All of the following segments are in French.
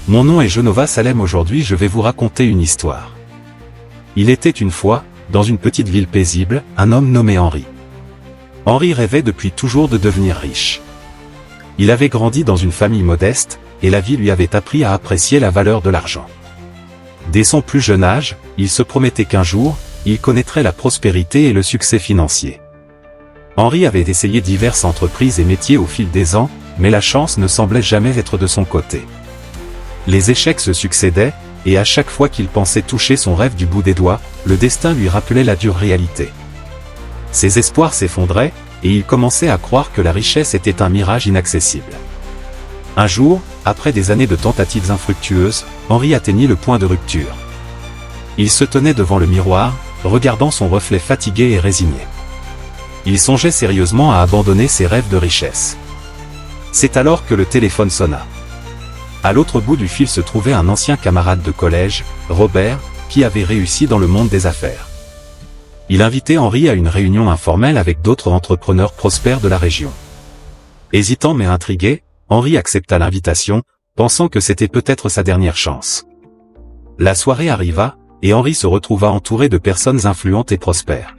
Mon nom est Genova Salem. Aujourd'hui je vais vous raconter une histoire. Il était une fois, dans une petite ville paisible, un homme nommé Henri. Henri rêvait depuis toujours de devenir riche. Il avait grandi dans une famille modeste, et la vie lui avait appris à apprécier la valeur de l'argent. Dès son plus jeune âge, il se promettait qu'un jour, il connaîtrait la prospérité et le succès financier. Henri avait essayé diverses entreprises et métiers au fil des ans, mais la chance ne semblait jamais être de son côté. Les échecs se succédaient, et à chaque fois qu'il pensait toucher son rêve du bout des doigts, le destin lui rappelait la dure réalité. Ses espoirs s'effondraient, et il commençait à croire que la richesse était un mirage inaccessible. Un jour, après des années de tentatives infructueuses, Henri atteignit le point de rupture. Il se tenait devant le miroir, regardant son reflet fatigué et résigné. Il songeait sérieusement à abandonner ses rêves de richesse. C'est alors que le téléphone sonna. À l'autre bout du fil se trouvait un ancien camarade de collège, Robert, qui avait réussi dans le monde des affaires. Il invitait Henri à une réunion informelle avec d'autres entrepreneurs prospères de la région. Hésitant mais intrigué, Henri accepta l'invitation, pensant que c'était peut-être sa dernière chance. La soirée arriva, et Henri se retrouva entouré de personnes influentes et prospères.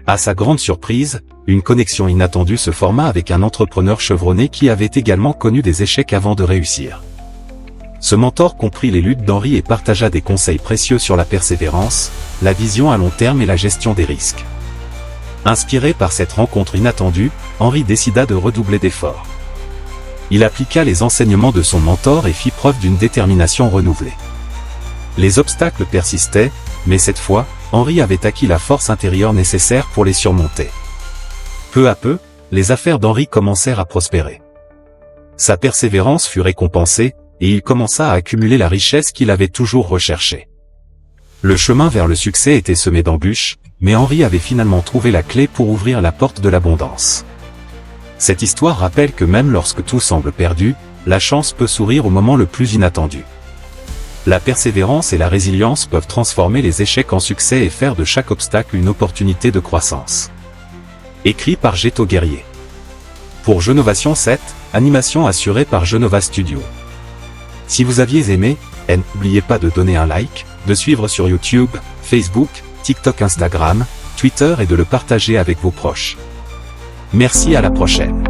À sa grande surprise, une connexion inattendue se forma avec un entrepreneur chevronné qui avait également connu des échecs avant de réussir. Ce mentor comprit les luttes d'Henri et partagea des conseils précieux sur la persévérance, la vision à long terme et la gestion des risques. Inspiré par cette rencontre inattendue, Henri décida de redoubler d'efforts. Il appliqua les enseignements de son mentor et fit preuve d'une détermination renouvelée. Les obstacles persistaient, mais cette fois, Henri avait acquis la force intérieure nécessaire pour les surmonter. Peu à peu, les affaires d'Henri commencèrent à prospérer. Sa persévérance fut récompensée, et il commença à accumuler la richesse qu'il avait toujours recherchée. Le chemin vers le succès était semé d'embûches, mais Henri avait finalement trouvé la clé pour ouvrir la porte de l'abondance. Cette histoire rappelle que même lorsque tout semble perdu, la chance peut sourire au moment le plus inattendu. La persévérance et la résilience peuvent transformer les échecs en succès et faire de chaque obstacle une opportunité de croissance. Écrit par Géto Guerrier. Pour Genovation 7, animation assurée par Genova Studio. Si vous aviez aimé, n'oubliez pas de donner un like, de suivre sur YouTube, Facebook, TikTok, Instagram, Twitter et de le partager avec vos proches. Merci, à la prochaine.